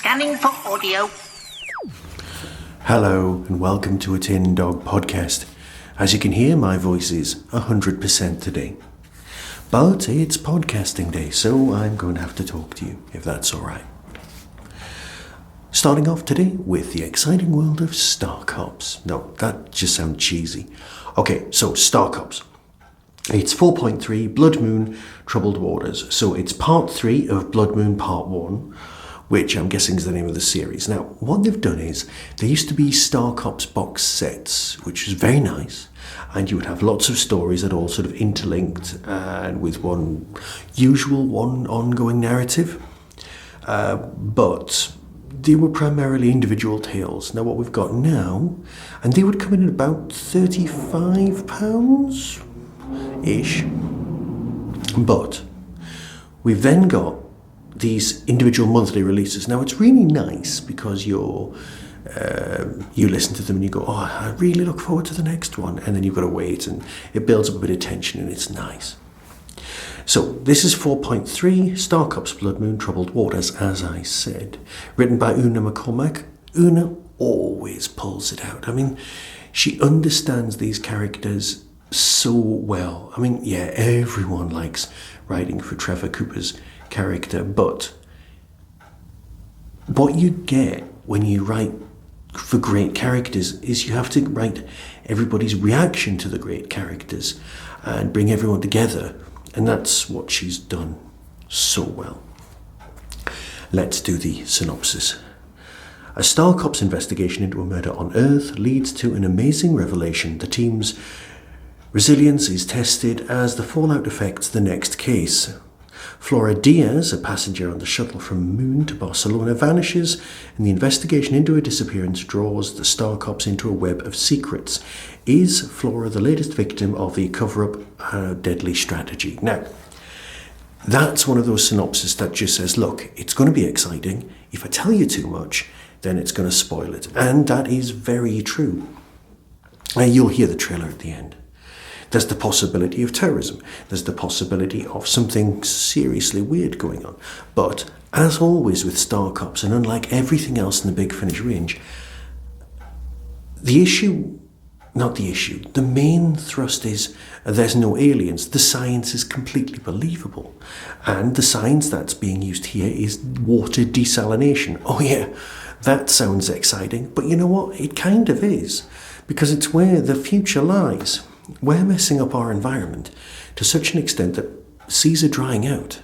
Scanning for audio. Hello and welcome to a Tin Dog podcast. As you can hear, my voice is 100% today. But it's podcasting day, so I'm going to have to talk to you, if that's alright. Starting off today with the exciting world of Star Cops. No, that just sounds cheesy. Okay, so Star Cops. It's 4.3 Blood Moon Troubled Waters. So it's part 3 of Blood Moon part 1, which I'm guessing is the name of the series. Now, what they've done is, there used to be Star Cops box sets, which was very nice, and you would have lots of stories that all sort of interlinked, and with one ongoing narrative. But they were primarily individual tales. Now, what we've got now, and they would come in at about £35-ish. But we've then got these individual monthly releases. Now, it's really nice because you listen to them and you go, oh, I really look forward to the next one. And then you've got to wait, and it builds up a bit of tension, and it's nice. So this is 4.3, Star Cops Blood Moon Troubled Waters, as I said. Written by Una McCormack. Una always pulls it out. I mean, she understands these characters so well. I mean, yeah, everyone likes writing for Trevor Cooper's character, but what you get when you write for great characters is you have to write everybody's reaction to the great characters and bring everyone together, and that's what she's done so well. Let's do the synopsis. A Star Cops investigation into a murder on Earth leads to an amazing revelation. The team's resilience is tested as the fallout affects the next case. Flora Díaz, a passenger on the shuttle from Moon to Barcelona, vanishes, and the investigation into her disappearance draws the Star Cops into a web of secrets. Is Flora the latest victim of the coverup deadly strategy? Now, that's one of those synopses that just says, look, it's going to be exciting. If I tell you too much, then it's going to spoil it. And that is very true. You'll hear the trailer at the end. There's the possibility of terrorism. There's the possibility of something seriously weird going on. But, as always with Star Cops, and unlike everything else in the Bigfinish range, the main thrust is there's no aliens. The science is completely believable. And the science that's being used here is water desalination. Oh yeah, that sounds exciting. But you know what? It kind of is. Because it's where the future lies. We're messing up our environment to such an extent that seas are drying out.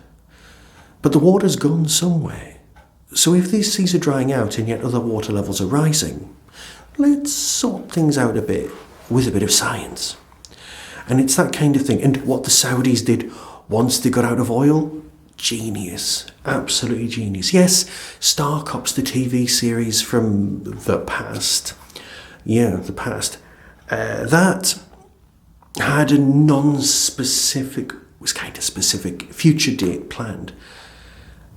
But the water's gone somewhere. So if these seas are drying out and yet other water levels are rising, let's sort things out a bit with a bit of science. And it's that kind of thing. And what the Saudis did once they got out of oil, genius. Absolutely genius. Yes, Star Cops, the TV series from the past. Yeah, the past. That had a non-specific, was kind of specific, future date planned.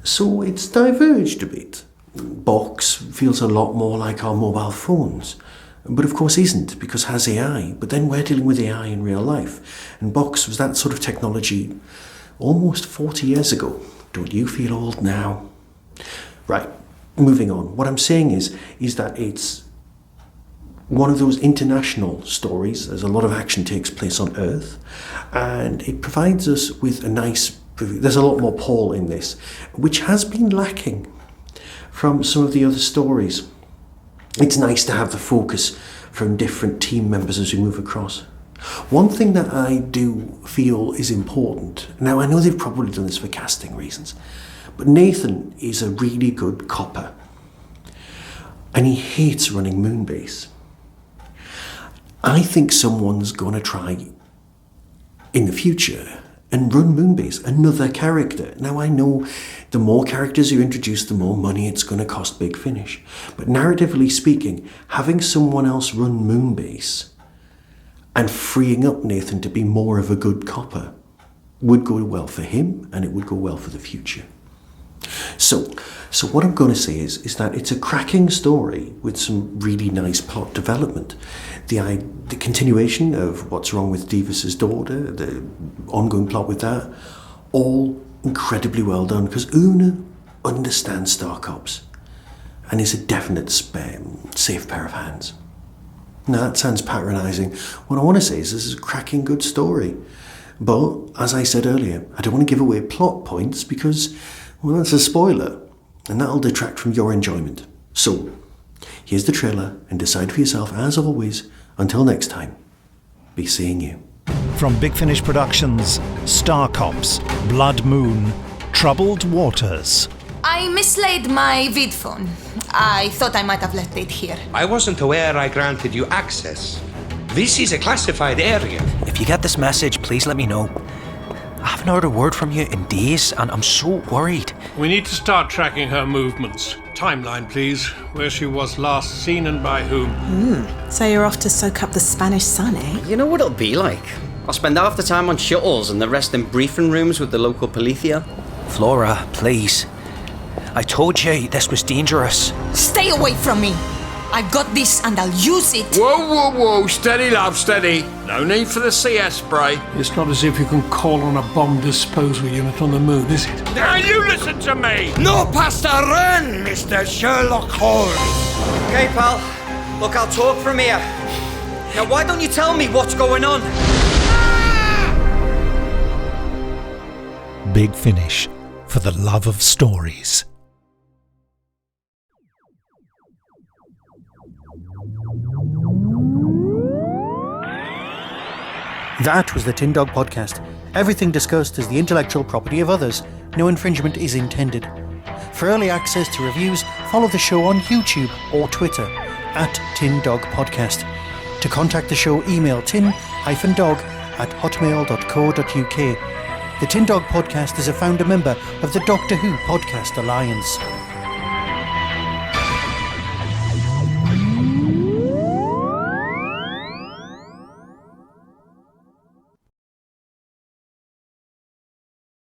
So it's diverged a bit. Box feels a lot more like our mobile phones, but of course isn't, because it has AI. But then we're dealing with AI in real life. And Box was that sort of technology almost 40 years ago. Don't you feel old now? Right, moving on. What I'm saying is that it's one of those international stories. There's a lot of action takes place on Earth, and it provides us with there's a lot more Paul in this, which has been lacking from some of the other stories. It's nice to have the focus from different team members as we move across. One thing that I do feel is important, now I know they've probably done this for casting reasons, but Nathan is a really good copper, and he hates running Moonbase. I think someone's going to try in the future and run Moonbase, another character. Now, I know the more characters you introduce, the more money it's going to cost Bigfinish. But narratively speaking, having someone else run Moonbase and freeing up Nathan to be more of a good copper would go well for him, and it would go well for the future. So what I'm going to say is that it's a cracking story with some really nice plot development. The continuation of what's wrong with Davis's daughter, the ongoing plot with that, all incredibly well done, because Una understands Star Cops. and is a definite safe pair of hands. Now, that sounds patronising. What I want to say is this is a cracking good story. But, as I said earlier, I don't want to give away plot points because, well, that's a spoiler, and that'll detract from your enjoyment. So, here's the trailer, and decide for yourself, as always. Until next time, be seeing you. From Bigfinish Productions, Star Cops, Blood Moon, Troubled Waters. I mislaid my vid phone. I thought I might have left it here. I wasn't aware I granted you access. This is a classified area. If you get this message, please let me know. I haven't heard a word from you in days, and I'm so worried. We need to start tracking her movements. Timeline, please. Where she was last seen and by whom. So you're off to soak up the Spanish sun, eh? You know what it'll be like? I'll spend half the time on shuttles and the rest in briefing rooms with the local policia. Flora, please. I told you this was dangerous. Stay away from me. I got this and I'll use it. Whoa. Steady, love, steady. No need for the CS spray. It's not as if you can call on a bomb disposal unit on the moon, is it? Now you listen to me. No pasta run, Mr. Sherlock Holmes. Okay, pal. Look, I'll talk from here. Now, why don't you tell me what's going on? Bigfinish, for the love of stories. That was the Tin Dog Podcast. Everything discussed is the intellectual property of others. No infringement is intended. For early access to reviews, follow the show on YouTube or Twitter @Tin Dog Podcast. To contact the show, email tin-dog@hotmail.co.uk. The Tin Dog Podcast is a founder member of the Doctor Who Podcast Alliance.